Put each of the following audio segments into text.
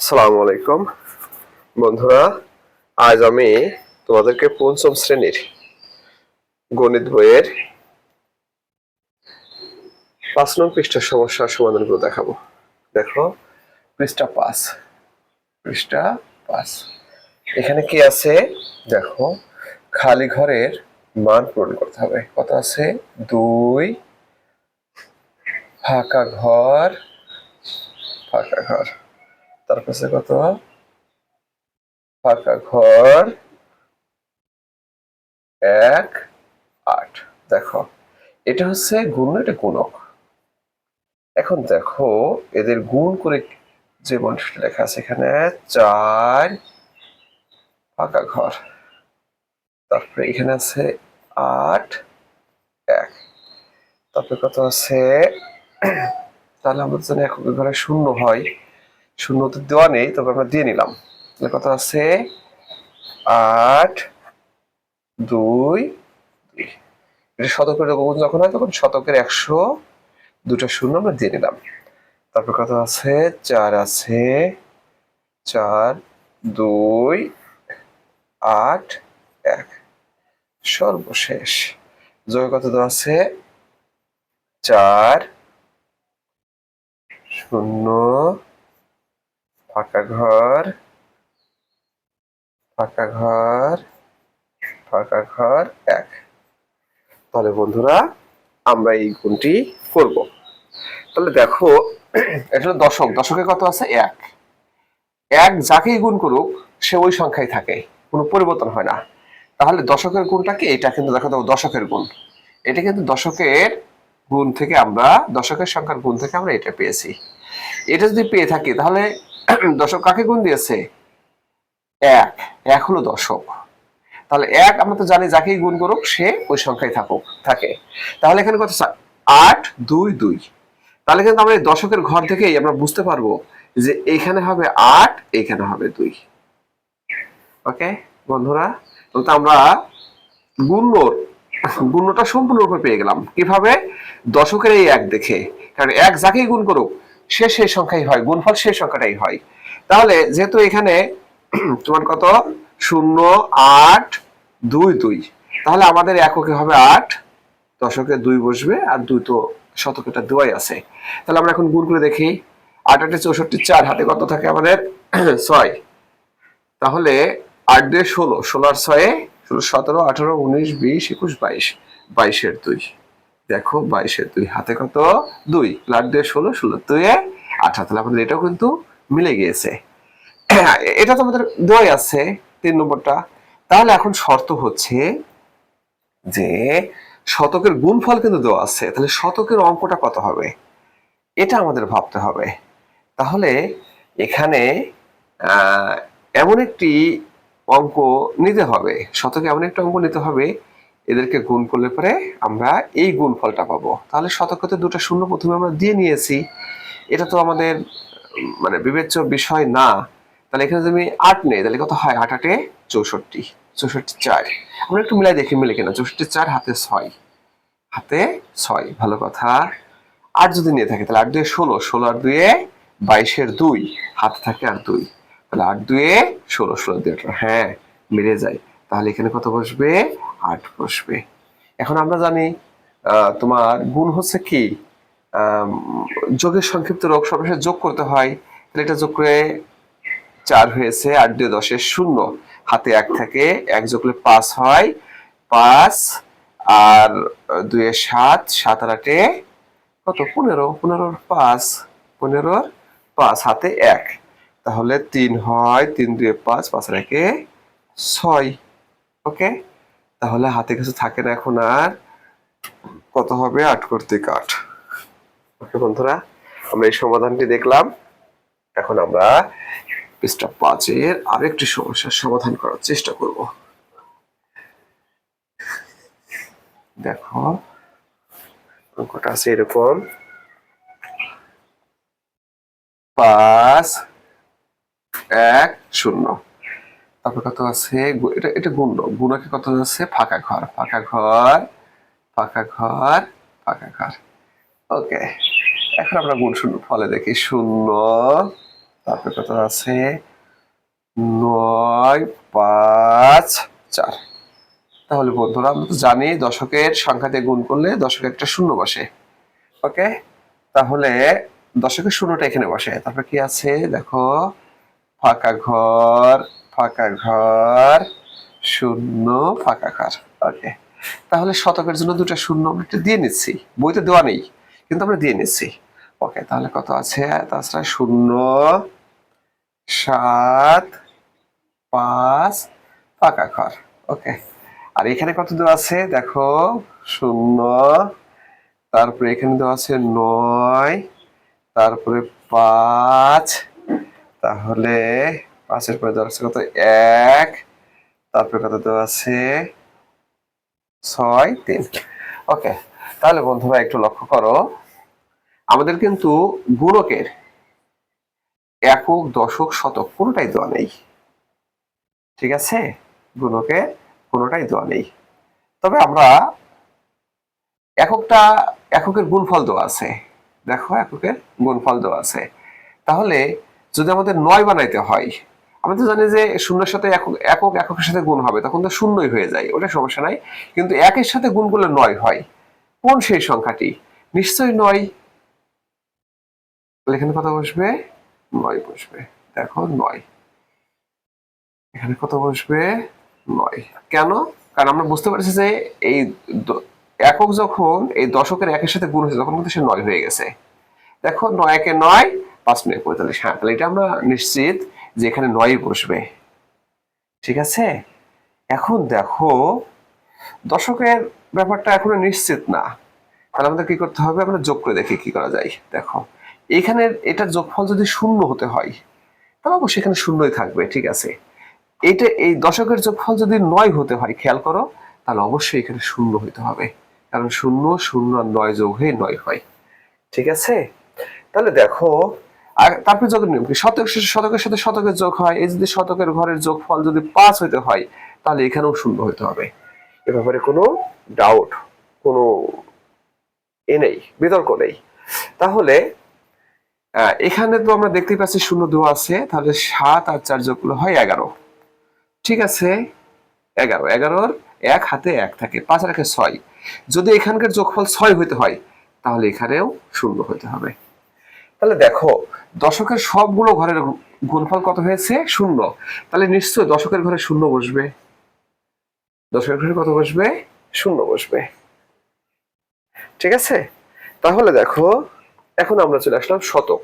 আসসালামু আলাইকুম বন্ধুরা, আজ আমি তোমাদেরকে পঞ্চম শ্রেণীর গণিত বইয়ের 5 নং পৃষ্ঠার সমস্যার সমাধান করে দেখাবো। দেখো পৃষ্ঠা 5 এখানে কি আছে দেখো, খালি ঘরের মান পূরণ করতে হবে। কত আছে? 2, ফাঁকা ঘর, তারপর আছে কত? ফাঁকা ঘর 1, 8। দেখো এটা হচ্ছে গুণ, এটা গুণক। এখন দেখো এদের গুণ করে যে মানুষটা লেখা আছে এখানে 4, ফাঁকা ঘর, তারপরে এখানে আছে 8, 1, তারপরে কত আছে? তাহলে আমাদের জন্য একক ঘরে শূন্য হয়, শূন্য তো দেওয়া নেই, তবে আমরা দিয়ে নিলাম। তাহলে কত আছে? 8, 2, 2। এটা শতকের গুণ যখন হয় তখন শতকের 100 দুটো শূন্য আমরা দিয়ে নিলাম। তারপর কত আছে? 4 আছে, 4, 2, 8, 1। সর্বশেষ যোগে কত দেওয়া আছে? 4, 0, ফাঁকা ঘর, ফাঁকা ঘর, ফাঁকা ঘর 1। তাহলে বন্ধুরা আমরা এই গুণটি করব। তাহলে দেখো এটা হলো দশক, দশকে কত আছে? 1। 1 যাকেই গুণ করুক সে ওই সংখ্যায় থাকে, কোনো পরিবর্তন হয় না। তাহলে দশকের গুণটা কি? এটা কিন্তু দেখো দশকের গুণ, এটা কিন্তু দশকের গুণ থেকে আমরা, দশকের সংখ্যার গুণ থেকে আমরা এটা পেয়েছি। এটা যদি পেয়ে থাকি তাহলে দশক কাকে গুণ দিয়েছে? 1, 1 হলো দশক। তাহলে 1 আমরা তো জানি যাকেই গুণ করুক সে ওই সংখ্যায় থাকে। তাহলে এখানে কত? 8, 2, 2। তাহলে কিন্তু আমরা এই দশকের ঘর থেকেই আমরা বুঝতে পারবো যে এইখানে হবে 8, এইখানে হবে 2। ওকে বন্ধুরা, তো আমরা গুণটা সম্পূর্ণরূপে পেয়ে গেলাম। কিভাবে? দশকের এই 1 দেখে, কারণ 1 যাকেই গুণ করুক সে সেই সংখ্যাই হয়, গুণফল সেই সংখ্যাটাই হয়। তাহলে যেহেতু এখানে তোমার কত? 0, 8, 2, 2, তাহলে আমাদের এককে হবে 8, দশকে 2 বসবে, আর 2 তো শতকেটা দেওয়াই আছে। তাহলে আমরা এখন গুণ করে দেখি। 8, 8, 64, 4, হাতে কত থাকে আমাদের? 6। তাহলে 8 দিয়ে 16, 16 আর 6, 16, 17, 18, 19, 20, 21, 22, 22 এর 2। দেখো 22 এর 2, হাতে কত? 2। 8 দিয়ে 16, 16 2 18। তাহলে আমাদের এটাও কিন্তু মিলে গিয়েছে। এটা তো আমাদের দেওয়াই আছে 3 নম্বরটা। তাহলে এখন শর্ত হচ্ছে যে শতকের গুণফল কিন্তু দেওয়া আছে, তাহলে শতকের অঙ্কটা কত হবে এটা আমাদের ভাবতে হবে। তাহলে এখানে এমন একটি অঙ্ক নিতে হবে, শতকে এমন একটা অঙ্ক নিতে হবে, এদেরকে গুণ করলে পরে আমরা এই গুণফলটা পাবো। তাহলে শতকে তো দুটো শূন্য প্রথমে আমরা দিয়ে নিয়েছি, এটা তো আমাদের মানে বিবেচ্য বিষয় না। তাহলে এখানে যদি 8 নেই তাহলে কত হয়? 8, 8, 64, 64, 4। আমরা একটু মিলাই দেখি মিলে কিনা। 64, 4, হাতে 6, হাতে 6, ভালো কথা। 8 যদি নিয়ে থাকে তাহলে 8 2 16, 16 আর 2 22 এর 2, হাতে থাকে আর 2, তাহলে 8 2 16, 16 2 18। হ্যাঁ মিলে যায়। তাহলে এখানে কত বসবে? 8 বসবে। এখন আমরা জানি তোমার গুণ হচ্ছে কি, যোগের সংক্ষিপ্ত রূপ, সবশেষে যোগ করতে হয়। তাহলে এটা যোগ করে 4 হয়েছে, 8 2 10 0, হাতে 1 থাকে, 1 যোগ করলে 5 হয়, 5 আর 2 7, 7 আর 8 কত? 15, 15 5, 15 5, হাতে 1, তাহলে 3 হয়, 3 2 5, 5 আর 1 6। ওকে, তাহলে হাতে কিছু থাকে না এখন আর, কত হবে? 8 কর্তৃক 8। ওকে বন্ধুরা, আমরা এই সমাধানটি দেখলাম। এখন আমরা পৃষ্ঠা 5 এর আরেকটি সমস্যার সমাধান করার চেষ্টা করব। দেখো অঙ্কটা আছে এরকম, 5, 1, 0। তারপর কত আছে? এটা এটা গুণকে কত আছে? ফাঁকা ঘর, ফাঁকা ঘর, ফাঁকা ঘর, ফাঁকা ঘর। ওকে, এখন আমরা গুণ শূন্য ফলে দেখি। 0, তারপরে কত আছে 9 5 4। তাহলে বন্ধুরা আমরা তো জানি দশকের সংখ্যা দিয়ে গুণ করলে দশকে একটা শূন্য বসে। ওকে, তাহলে দশকের শূন্যটা এখানে বসে। তারপর কি আছে দেখো, ফাঁকা ঘর ফাঁকা ঘর শূন্য ফাঁকা ঘর। ওকে, তাহলে শতকের জন্য দুটো শূন্য আমরা একটু দিয়ে নিচ্ছি, বইতে দেওয়া নেই কিন্তু আমরা দিয়ে নিচ্ছি। ওকে, তাহলে কত আছে তাছাড়া 0 7 5 ফাঁকা ঘর। ওকে, আর এখানে কত দেওয়া আছে দেখো 0, তারপরে এখানে দেওয়া আছে 9, তারপরে 5, তাহলে 5-এর পরে দেওয়া আছে কত 1, তারপরে কত দেওয়া আছে 6 3। ওকে, তাহলে বন্ধুরা একটু লক্ষ্য করো, আমাদের কিন্তু গুণকের একক দশক শতক কোনোটাই দেওয়া নেই। ঠিক আছে, গুণকের কোনোটাই দেওয়া নেই, তবে আমরা এককের গুণফল দেওয়া আছে। দেখো এককের গুণফল দেওয়া আছে। তাহলে যদি আমাদের 9 বানাইতে হয়, আমরা তো জানি যে শূন্যের সাথে এককের সাথে গুণ হবে, তখন তো শূন্যই হয়ে যায়, ওটা সমস্যা নাই। কিন্তু একের সাথে গুণ করলে 9 হয়, কোন সেই সংখ্যাটি? নিশ্চয়ই 9। এখানে কত বসবে 9 বসবে। দেখো 9, এখানে কত বসবে 9। কেন? কারণ আমরা বুঝতে পারছি যে এই একক যখন এই দশকের একের সাথে গুণ হয়েছে তখন কিন্তু সে 9 হয়ে গেছে। দেখো 9 একে 9, 5 9 45। হ্যাঁ, তাহলে এটা আমরা নিশ্চিত যে এখানে 9 বসবে। ঠিক আছে, এখন দেখো দশকের ব্যাপারটা এখনো নিশ্চিত না, তাহলে আমাদের কি করতে হবে, আমরা যোগ করে দেখি কি করা যায়। দেখো এখানে এটার যোগফল যদি শূন্য হতে হয় তাহলে অবশ্যই এখানে শূন্যই থাকবে। ঠিক আছে, এইটা এই দশকের যোগফল যদি 9 হতে হয়, খেয়াল করো, তাহলে অবশ্যই এখানে শূন্য হতে হবে, কারণ 0 0 আর 9 যোগ হয়ে 9 হয়। ঠিক আছে, তাহলে দেখো, আর তারপরে যোগের নিয়ম কি, শতকের সাথে শতকের যোগ হয়। এই যদি শতকের ঘরের যোগফল যদি 5 হইতে হয় তাহলে এখানেও শূন্য হতে হবে। এ ব্যাপারে কোনো ডাউট, কোনো নেই, বিতর্ক নেই। তাহলে এখানে তো আমরা দেখতেই পাচ্ছি শূন্য দেওয়া আছে, তাহলে 7 আর 4 যোগ করলে হয় 11। ঠিক আছে, 11, 11-র 1 হাতে 1 থাকে, 5 আর 1 6। যদি এখানকার যোগফল 6 হইতে হয় তাহলে এখানেও শূন্য হইতে হবে। তাহলে দেখো দশকের সবগুলো ঘরের গুণফল কত হয়েছে 0, তাহলে নিশ্চয়ই দশকের ঘরে 0 বসবে। দশকের ঘরে কত বসবে 0 বসবে। ঠিক আছে, তাহলে দেখো এখন আমরা চলে আসলাম শতক।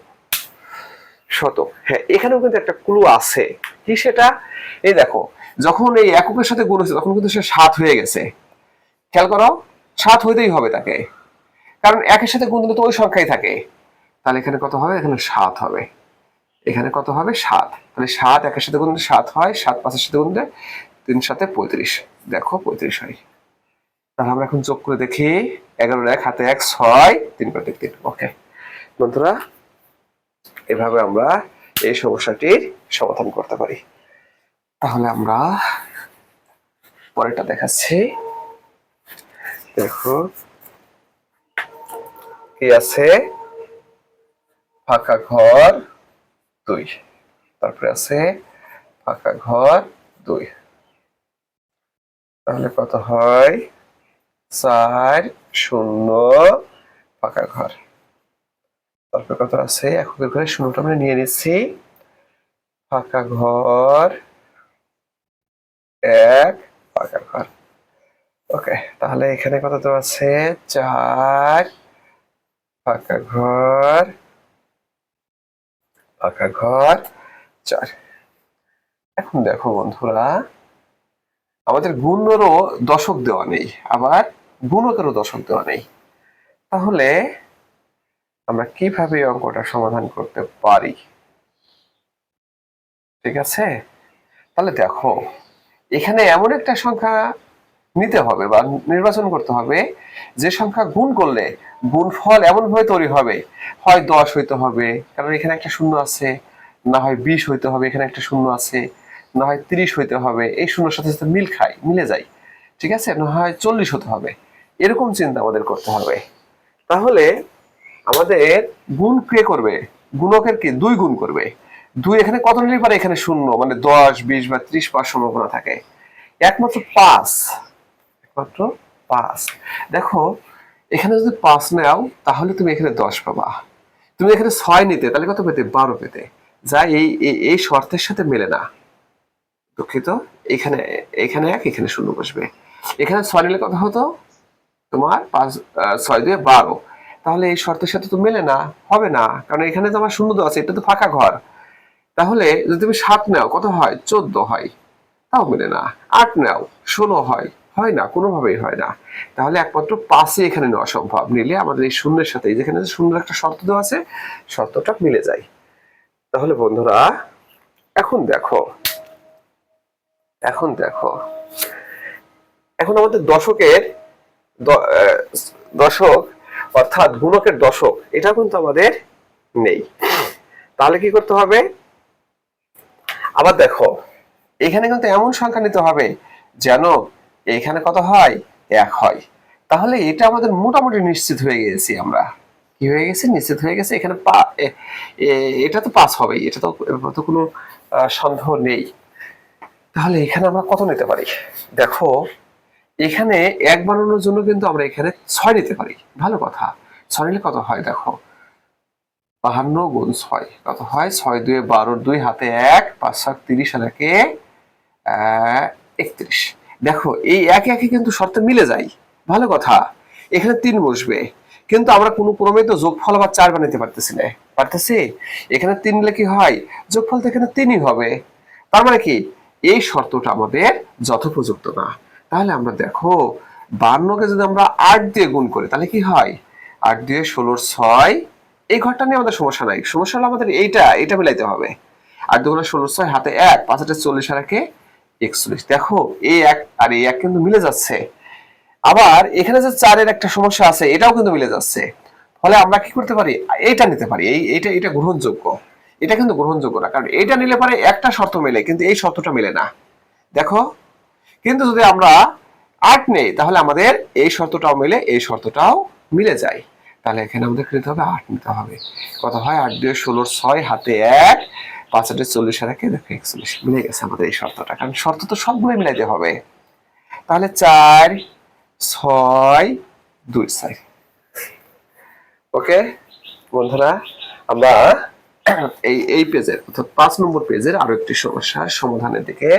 শতক, হ্যাঁ এখানেও কিন্তু একটা ক্লু আছে। কি সেটা? এই দেখো যখন এই এককের সাথে গুণ হচ্ছে তখন কিন্তু সে 7 হয়ে গেছে। খেয়াল করো, 7 হইতেই হবে তাকে, কারণ একের সাথে গুণ দিলে তো ওই সংখ্যাই থাকে। তাহলে এখানে কত হবে, এখানে 7 হবে। এখানে কত হবে 7, তাহলে 7 একের সাথে গুণ দিলে 7 হয়, 7 5-এর সাথে গুণ দিলে 3 7 35। দেখো 35 হয়। তাহলে আমরা এখন যোগ করে দেখি, 11-র 1 হাতে 1 6 3 × 3। ওকে বন্ধুরা, এভাবে আমরা এই সমস্যাটির সমাধান করতে পারি। তাহলে আমরা পরেরটা দেখাচ্ছি। দেখো কি আছে, ফাঁকা ঘর 2, তারপরে আছে ফাঁকা ঘর 2। তাহলে কত হয় 4 0 ফাঁকা ঘর। তারপরে কত আছে, এককের ঘরে শূন্যটা আমরা নিয়ে নিচ্ছি, ফাঁকা ঘর 1 ফাঁকা ঘর। ওকে, তাহলে এখানে কত তো আছে 4 ফাঁকা ঘর 4। এখন দেখো বন্ধুরা, আমাদের গুণেরও দশক দেওয়া নেই, আবার গুণকেরও দশক দেওয়া নেই। তাহলে আমরা কিভাবে এই অঙ্কটা সমাধান করতে পারি? ঠিক আছে, তাহলে দেখো এখানে এমন একটা সংখ্যা নিতে হবে বা নির্বাচন করতে হবে যে সংখ্যা গুণ করলে গুণফল এমন ভাবে তৈরি হবে, হয় 10 হইতে হবে কারণ এখানে একটা শূন্য আছে, না হয় 20 হইতে হবে, এখানে একটা শূন্য আছে, না হয় 30 হইতে হবে, এই শূন্যর সাথে সাথে মিলে যায়। ঠিক আছে, না হয় 40 হতে হবে, এরকম চিন্তা আমাদের করতে হবে। তাহলে আমাদের গুণ কে করবে, গুণকের কি 2 গুণ করবে, 2 এখানে কত নিলে পারে এখানে 0, মানে 10, 20 বা 30 পাওয়ার সম্ভাবনা থাকে। একমাত্র 5, একমাত্র 5। দেখো এখানে যদি 5 নাও তাহলে তুমি এখানে 10 পাবা। তুমি এখানে 6 নিতে তাহলে কত পেতে? 12 পেতে, যা এই শর্তের সাথে মেলে না। দুঃখিত, এখানে এখানে 1, এখানে 0 বসবে। এখানে 6 নিলে কত হতো তোমার? 5 6 2 12। তাহলে এই শর্তের সাথে তো মেলে না, হবে না, কারণ এখানে তো আমার 0 দেওয়া আছে, এটা তো ফাঁকা ঘর। তাহলে যদি তুমি 7 নাও কত হয়? 14 হয়, তাও মেলে না। 8 নাও 16 হয়, হয় না, কোনোভাবেই হয় না। তাহলে একমাত্র 5ই এখানে নেওয়া সম্ভব। নিলে আমাদের এই শূন্যের সাথে, যেখানে শূন্যের একটা শর্ত দেওয়া আছে, শর্তটা মিলে যায়। তাহলে বন্ধুরা এখন দেখো, এখন দেখো, এখন আমাদের দশকের দশক অর্থাৎ গুণকের দশক, এটা কিন্তু আমাদের নেই। তাহলে কি করতে হবে? আবার দেখো এখানে কিন্তু এমন সংখ্যা নিতে হবে যেন এখানে কত হয়? 1 হয়। তাহলে এটা আমাদের মোটামুটি নিশ্চিত হয়ে গেছি আমরা। কি হয়ে গেছে? নিশ্চিত হয়ে গেছে। এখানে এটা তো 5 হবেই, এটা তো কোনো সন্দেহ নেই। তাহলে এখানে আমরা কত নিতে পারি? দেখো এখানে 1 বানানোর জন্য কিন্তু আমরা এখানে 6 নিতে পারি। ভালো কথা, 6 নিলে কত হয়? দেখো 52 গুণ 6 কত হয়? 6 2 12, 2 হাতে 1, 5 7 30 আর 1 31। দেখো এই একে একে কিন্তু শর্তে মিলে যায়। ভালো কথা, এখানে 3 বসবে, কিন্তু আমরা কোনো ক্রমেই তো যোগফল আবার 4 বানাইতে পারতেছি না। পারতেছি? এখানে 3 নিলে কি হয়? যোগফল তো এখানে 3ই হবে। তার মানে কি এই শর্তটা আমাদের যথোপযুক্ত না। তাহলে আমরা দেখো 52কে যদি আমরা 8 দিয়ে গুণ করি তাহলে কি হয়? 8 দিয়ে 16 6। এই ঘরটা নিয়ে আমাদের সমস্যা নাই, সমস্যা হলো আমাদের এইটা মিলাইতে হবে। 8 দুগুণে 16 6 হাতে 1, 5 8 40 আর 1 41। দেখো এই 1 আর এই 1 কিন্তু মিলে যাচ্ছে। আবার এখানে যে 4 এর একটা সমস্যা আছে, এটাও কিন্তু মিলে যাচ্ছে। ফলে আমরা কি করতে পারি? এইটা নিতে পারি। এটা গ্রহণযোগ্য। এটা কিন্তু গ্রহণযোগ্য না, কারণ এইটা নিলে পরে একটা শর্ত মেলে, কিন্তু এই শর্তটা মেলে না। দেখো কিন্তু যদি আমরা 8 নেই তাহলে আমাদের এই শর্তটাও মেলে, এই শর্তটাও মিলে যায়। তাহলে এখানে আমাদের নিতে হবে 8 নিতে হবে। কত হয়? 8 2 16 6 হাতে 1, 5 8 40 আর 1 দেখো 41। মিলে গেছে আমাদের এই শর্তটা, কারণ শর্ত তো সবগুলো মিলাইতে হবে। তাহলে 4 6 2 6। ওকে বন্ধুরা, আমরা এই পেজের অর্থাৎ 5 নম্বর পেজের আরো একটি সমস্যার সমাধানের দিকে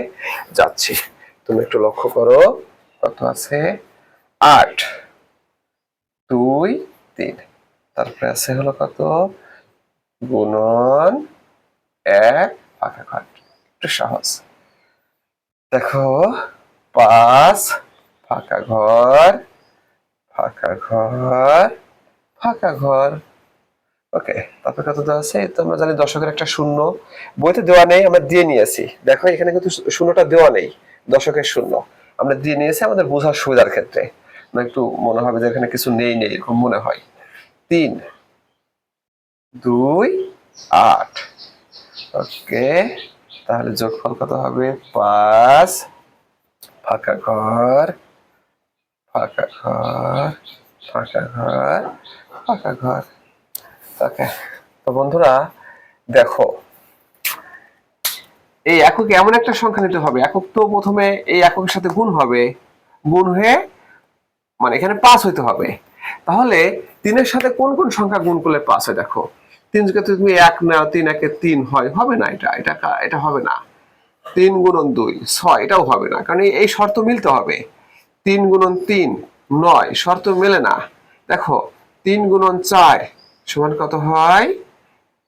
যাচ্ছি। তুমি একটু লক্ষ্য করো, কত আছে? 8 2 3, তারপরে আছে হলো কত? গুণন 1 ফাঁকা ঘর। একটু সহজ। দেখো 5 ফাঁকা ঘর ফাঁকা ঘর ফাঁকা ঘর। ওকে, তারপরে কত দেওয়া আছে? তো আমরা জানি দশকের একটা শূন্য, বইতে দেওয়া নেই, আমরা দিয়ে নিয়েছি। দেখো এখানে কিন্তু শূন্যটা দেওয়া নেই, দশকের শূন্য আমরা দিয়ে নিয়েছি আমাদের বোঝার সুবিধার ক্ষেত্রে। একটু মনে হবে যে এখানে কিছু নেই নেই এরকম মনে হয়। 3 2 8। ওকে, তাহলে যোগফল কত হবে? 5 ফাঁকা ঘর ফাঁকা ঘর ফাঁকা ঘর ফাঁকা ঘর। ওকে, তো বন্ধুরা দেখো এই একক এমন একটা সংখ্যা নিতে হবে, একক তো প্রথমে এই এককের সাথে গুণ হবে, গুণ হয়ে মানে এখানে 5 হইতে হবে। তাহলে 3 এর সাথে কোন কোন সংখ্যা গুণ করলে 5 হয়? দেখো 3 যদি তুমি 1 নাও, 3 1 3 হয়, হবে না, এটা হবে না। 3 গুণন 2 6, এটাও হবে না, কারণ এই শর্ত মিলতে হবে। 3 গুণন 3 9, শর্ত মেলে না। দেখো 3 গুণন 4 সমান কত হয়?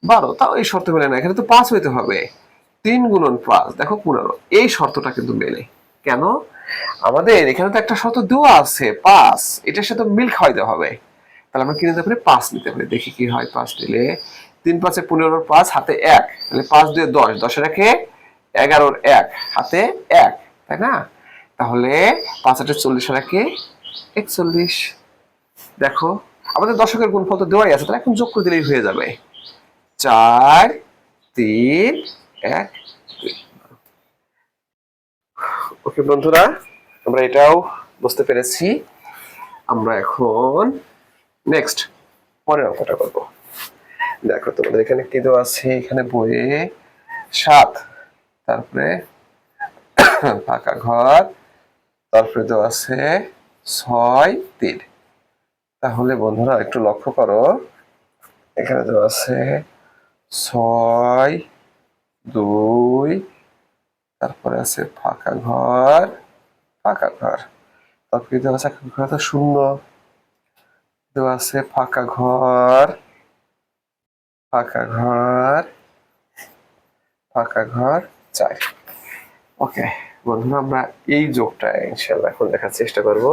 12, তাও এই শর্ত মেলে না, এখানে তো 5 হইতে হবে। 3 গুণন 5 দেখো 15, এই শর্তটা কিন্তু মেলে। কেন? আমাদের এখানে তো একটা শর্ত দেওয়া আছে 5, এটার সাথে মিল খাওয়াইতে হবে। তাহলে আমরা কি নিতে পারি? 5 নিতে পারি। দেখি কি হয় 5 নিলে। 3 5 15, 5 হাতে 1, তাহলে 5 2 10, 10 এর 1 11, 1 হাতে 1, তাই না? তাহলে 5 8 40 আর 1 41। দেখো আমাদের দশকের গুণফল তো দেওয়াই আছে, তাহলে এখন যোগ করে দিলেই হয়ে যাবে। 4 3 1 2। ওকে বন্ধুরা, আমরা এটাও বুঝতে পেরেছি। আমরা এখন নেক্সট পরের অঙ্কটা করব। দেখো তোমাদের এখানে কি দেওয়া আছে? এখানে বইয়ে 7, তারপরে ফাঁকা ঘর, তারপরে দেওয়া আছে 6, 3। তাহলে বন্ধুরা একটু লক্ষ্য করো, এখানে দেওয়া আছে 6, 2, তারপরে আছে ফাঁকা ঘর, ফাঁকা ঘর, তারপরে দেওয়া আছে ঘর তো শূন্য, দেওয়া আছে ফাঁকা ঘর, ফাঁকা ঘর, ফাঁকা ঘর 4। ওকে বন্ধুরা, আমরা এই যোগটা ইনশাআল্লাহ এখন দেখার চেষ্টা করব।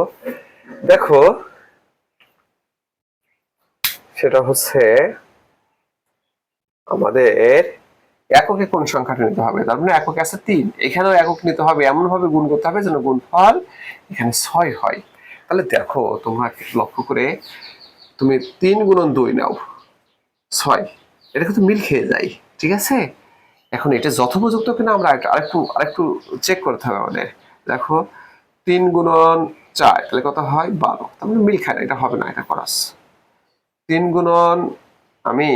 দেখো সেটা হচ্ছে আমাদের এককে কোন সংখ্যাটা নিতে হবে, তার মানে একক আছে 3, এখানেও একক নিতে হবে, এমন ভাবে গুণ করতে হবে যেন গুণফল এখানে 6 হয়। তাহলে দেখো তোমরা লক্ষ্য করে, তুমি 3 গুণন 2 নাও 6, এটা কিন্তু মিল খেয়ে যায়, ঠিক আছে। এখন এটা যথোপযুক্ত কিনা আমরা আরেকটু চেক করতে হবে আমাদের। দেখো 3 গুণন 4 তাহলে কত হয় 12, তার মানে মিল খায় না, এটা হবে না, এটা খরচ। 3 গুণন আমি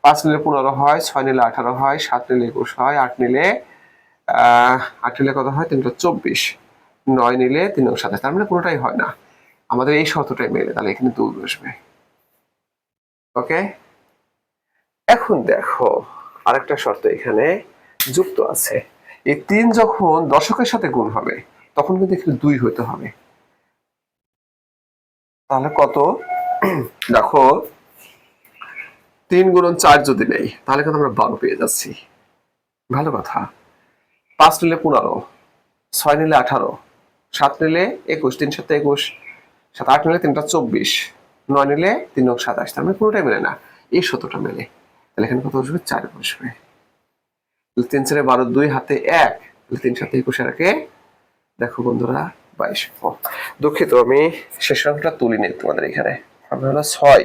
5 নিলে 15 হয়, 6 নিলে 18 হয়, 7 নিলে 21 হয়, 8 নিলে 8 নিলে কত হয় 3 24, 9 নিলে 3 27, তার মানে কোনোটাই হয় না, আমাদের এই শর্তটাই মেলে, তাহলে এখানে 2 বসবে। ওকে, এখন দেখো আরেকটা শর্ত এখানে যুক্ত আছে, এই 3 যখন দশকের সাথে গুণ হবে তখন কিন্তু এখানে 2 হতে হবে। তাহলে কত দেখো 3 গুণন 4 যদি নেই তাহলে কিন্তু আমরা 12 পেয়ে যাচ্ছি, ভালো কথা। 5 নিলে 15, 6 নিলে 18, 7 নিলে 21, 3 7 21, 7 8 নিলে 3 24, 9 নিলে 3 27, তার মানে পুরোটাই মেলে না, এই শতটা মেলে। তাহলে এখানে কত বসবে 4 বসবে। 3 4 12, 2 হাতে 1, তাহলে 3 7 21 আর একে দেখো বন্ধুরা 22। দুঃখিত আমি শেষ সংখ্যাটা তুলিনি তোমাদের এখানে, হবে হলো 6,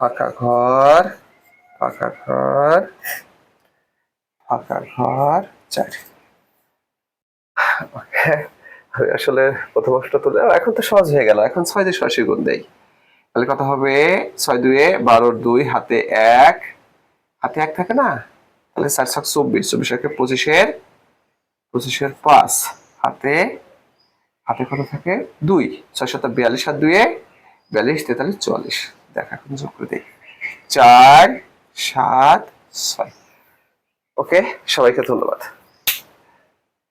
ফাঁকা ঘর, ফাঁকা ঘর, ফাঁকা ঘর 4। আমি আসলে প্রথম অংশটা তুলে, এখন তো সহজ হয়ে গেল, এখন 6 দিয়ে সরাসরি গুণ দেই, তাহলে কত হবে 6 2 12, 2 হাতে 1, হাতে 1 থাকে না, তাহলে 4 7 24, 24 একে 25 এর 5, হাতে হাতে কত থাকে 2, 6 7 42, আর 2 42, 43 44। দেখা এখন যোগ করে দেই 4 7 6। ওকে, সবাইকে ধন্যবাদ।